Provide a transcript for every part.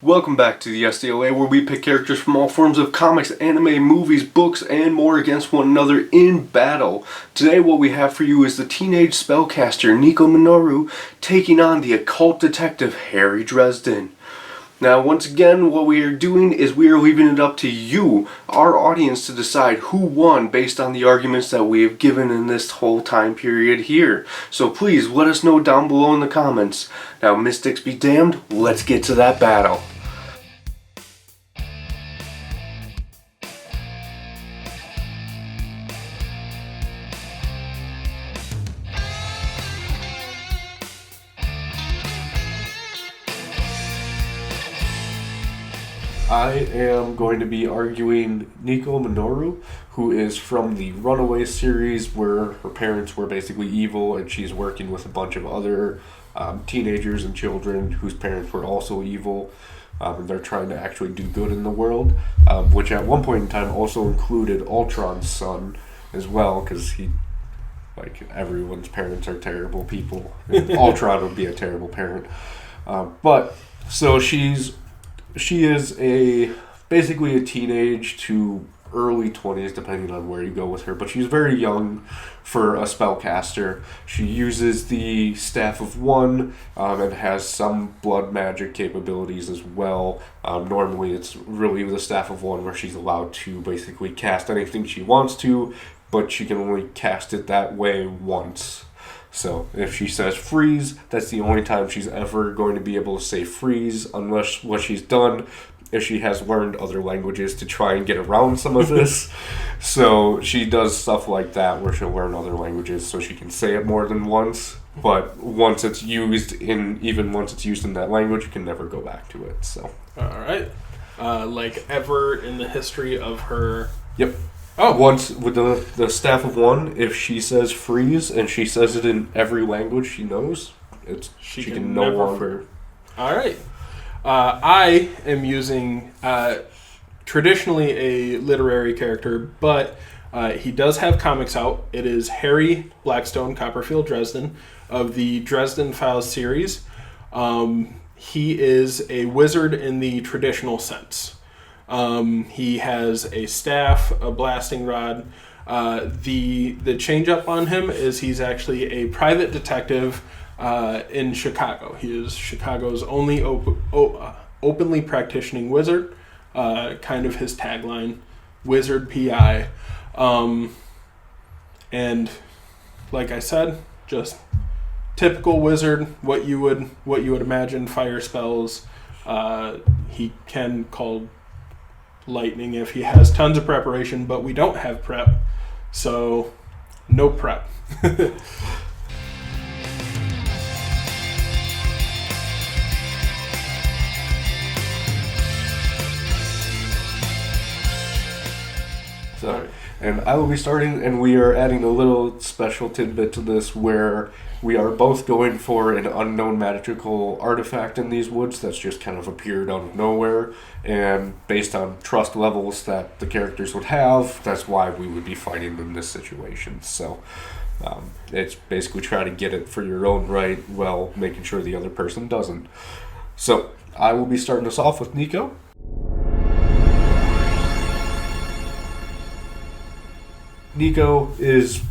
Welcome back to the SDLA, where we pick characters from all forms of comics, anime, movies, books, and more against one another in battle. Today what we have for you is the teenage spellcaster Nico Minoru taking on the occult detective Harry Dresden. Now, once again, what we are doing is we are leaving it up to you, our audience, to decide who won based on the arguments that we have given in this whole time period here. So please, let us know down below in the comments. Now, Mystics be damned, let's get to that battle. I am going to be arguing Nico Minoru, who is from the Runaway series, where her parents were basically evil and she's working with a bunch of other teenagers and children whose parents were also evil. And they're trying to actually do good in the world, which at one point in time also included Ultron's son as well, because everyone's parents are terrible people. Ultron would be a terrible parent. She is basically a teenage to early 20s, depending on where you go with her, but she's very young for a spellcaster. She uses the Staff of One and has some blood magic capabilities as well. Normally it's really the Staff of One where she's allowed to basically cast anything she wants to, but she can only cast it that way once. So if she says freeze, that's the only time she's ever going to be able to say freeze, unless what she's done is she has learned other languages to try and get around some of this. So she does stuff like that where she'll learn other languages so she can say it more than once. But once it's used in that language, you can never go back to it. So alright. Like ever in the history of her... Yep. Oh, once with the Staff of One, if she says freeze and she says it in every language she knows, she can no longer. All right. I am using traditionally a literary character, but he does have comics out. It is Harry Blackstone Copperfield Dresden of the Dresden Files series. He is a wizard in the traditional sense. He has a staff, a blasting rod. The change up on him is he's actually a private detective in Chicago. He is Chicago's only openly practicing wizard. Kind of his tagline, Wizard PI. And like I said, just typical wizard. What you would imagine. Fire spells. He can call lightning if he has tons of preparation, but we don't have prep, so no prep. Sorry. And I will be starting, and we are adding a little special tidbit to this where we are both going for an unknown magical artifact in these woods that's just kind of appeared out of nowhere, and based on trust levels that the characters would have, that's why we would be fighting in this situation. So it's basically trying to get it for your own right while making sure the other person doesn't. So I will be starting us off with Nico. Nico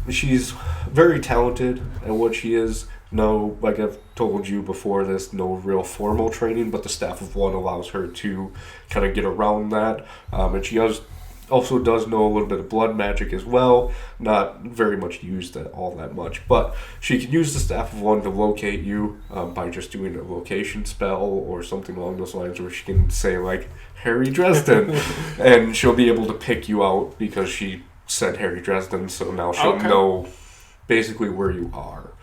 she's very talented at what she is. No, like I've told you before this, no real formal training, but the Staff of One allows her to kind of get around that. And she also does know a little bit of blood magic as well, not very much used all that much, but she can use the Staff of One to locate you by just doing a location spell or something along those lines, where she can say like Harry Dresden and she'll be able to pick you out because she said Harry Dresden, so now she'll know basically where you are.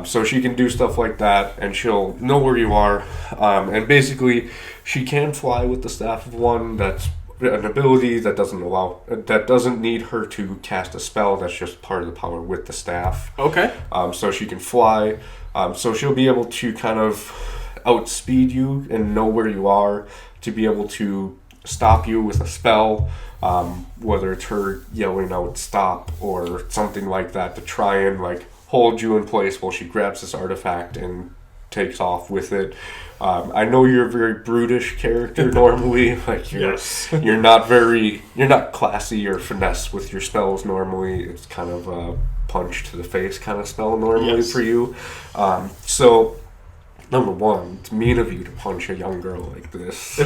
So she can do stuff like that, and she'll know where you are. And basically, she can fly with the Staff of One. That's an ability that doesn't need her to cast a spell. That's just part of the power with the staff. Okay. So she can fly. So she'll be able to kind of outspeed you and know where you are to be able to stop you with a spell, whether it's her yelling out stop or something like that, to try and like hold you in place while she grabs this artifact and takes off with it. I know you're a very brutish character normally. Like you're not classy or finesse with your spells normally. It's kind of a punch to the face kind of spell normally for you. So number one, it's mean of you to punch a young girl like this.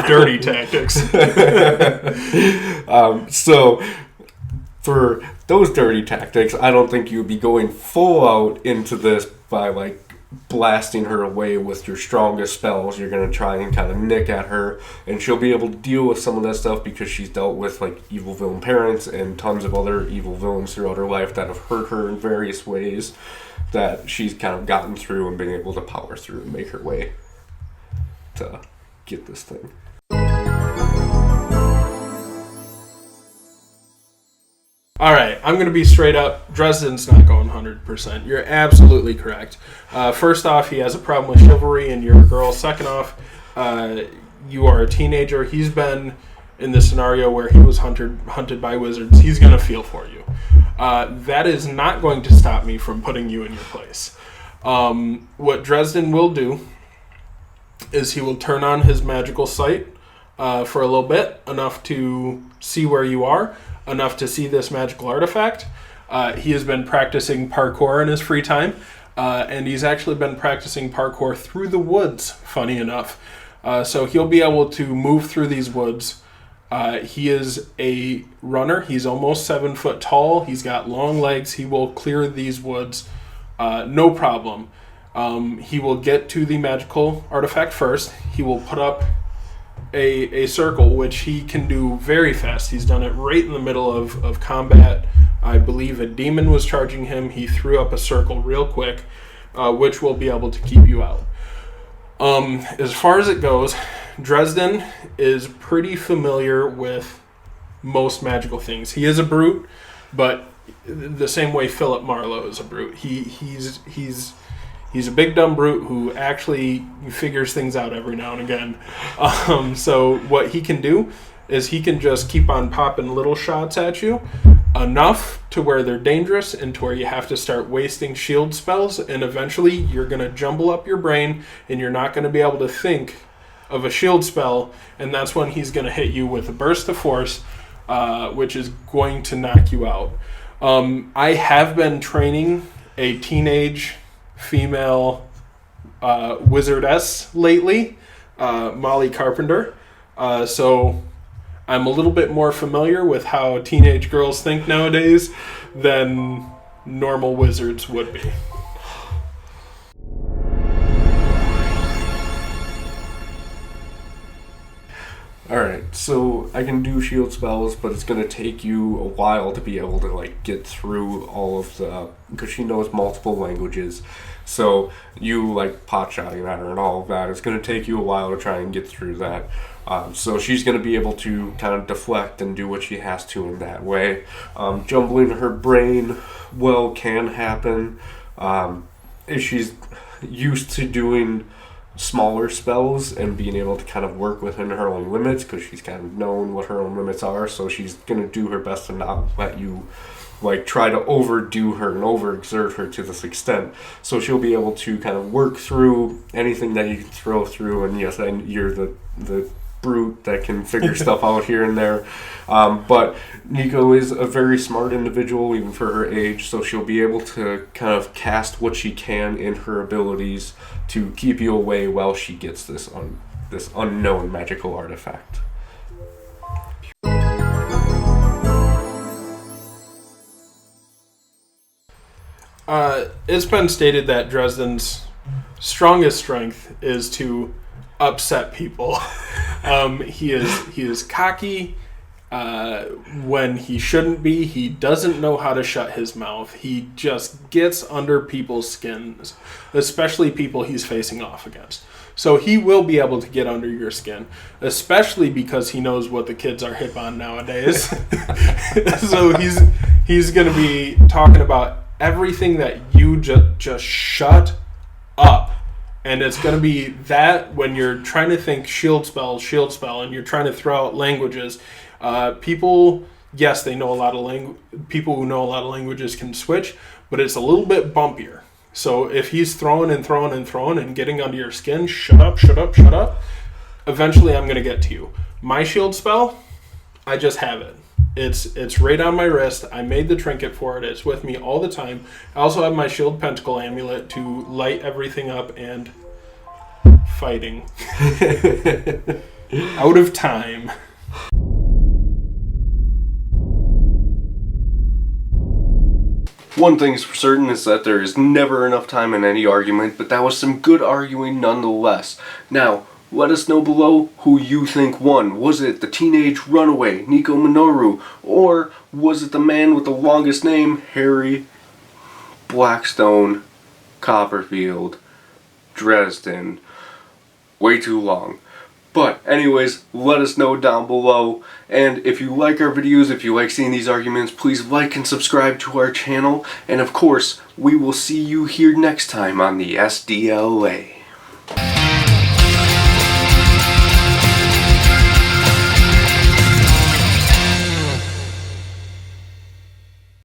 Dirty tactics. So for those dirty tactics, I don't think you'd be going full out into this by like blasting her away with your strongest spells. You're going to try and kind of nick at her, and she'll be able to deal with some of that stuff because she's dealt with like evil villain parents and tons of other evil villains throughout her life that have hurt her in various ways that she's kind of gotten through and been able to power through and make her way to get this thing. All right, I'm going to be straight up. Dresden's not going 100%. You're absolutely correct. First off, he has a problem with chivalry and you're a girl. Second off, you are a teenager. He's been in this scenario where he was hunted by wizards. He's going to feel for you. That is not going to stop me from putting you in your place. What Dresden will do is he will turn on his magical sight for a little bit, enough to see where you are, enough to see this magical artifact. He has been practicing parkour in his free time, and he's actually been practicing parkour through the woods, funny enough. So he'll be able to move through these woods. He is a runner. He's almost 7 foot tall. He's got long legs. He will clear these woods, no problem. He will get to the magical artifact first. He will put up a circle, which he can do very fast. He's done it right in the middle of combat. I believe a demon was charging him. He threw up a circle real quick, which will be able to keep you out. As far as it goes, Dresden is pretty familiar with most magical things. He is a brute, but the same way Philip Marlowe is a brute. He's a big dumb brute who actually figures things out every now and again. So what he can do is he can just keep on popping little shots at you, enough to where they're dangerous and to where you have to start wasting shield spells, and eventually you're going to jumble up your brain and you're not going to be able to think of a shield spell, and that's when he's going to hit you with a burst of force, which is going to knock you out. I have been training a teenage female wizardess lately, Molly Carpenter, so I'm a little bit more familiar with how teenage girls think nowadays than normal wizards would be. Alright, so I can do shield spells, but it's going to take you a while to be able to like get through all of the, because she knows multiple languages. So you like pot-shotting at her and all of that. It's going to take you a while to try and get through that. So she's going to be able to kind of deflect and do what she has to in that way. Jumbling her brain, can happen. If she's used to doing smaller spells and being able to kind of work within her own limits, because she's kind of known what her own limits are, so she's going to do her best to not let you like try to overdo her and overexert her to this extent. So she'll be able to kind of work through anything that you can throw through, and yes, you're the brute that can figure stuff out here and there. But Nico is a very smart individual, even for her age, so she'll be able to kind of cast what she can in her abilities to keep you away while she gets this unknown magical artifact. It's been stated that Dresden's strongest strength is to upset people. He is cocky when he shouldn't be. He doesn't know how to shut his mouth. He just gets under people's skins, especially people he's facing off against. So he will be able to get under your skin, especially because he knows what the kids are hip on nowadays. So he's going to be talking about everything that you just shut up. And it's going to be that when you're trying to think shield spell, and you're trying to throw out languages, people yes, they know a lot of people who know a lot of languages can switch, but it's a little bit bumpier. So if he's throwing and throwing and throwing and getting under your skin, shut up, shut up, shut up, eventually I'm going to get to you. My shield spell, I just have it. It's right on my wrist. I made the trinket for it. It's with me all the time. I also have my shield pentacle amulet to light everything up and fighting. Out of time. One thing's for certain is that there is never enough time in any argument, but that was some good arguing nonetheless. Now, let us know below who you think won. Was it the teenage runaway, Nico Minoru, or was it the man with the longest name, Harry Blackstone Copperfield Dresden? Way too long. But anyways, let us know down below. And if you like our videos, if you like seeing these arguments, please like and subscribe to our channel. And of course, we will see you here next time on the SDLA.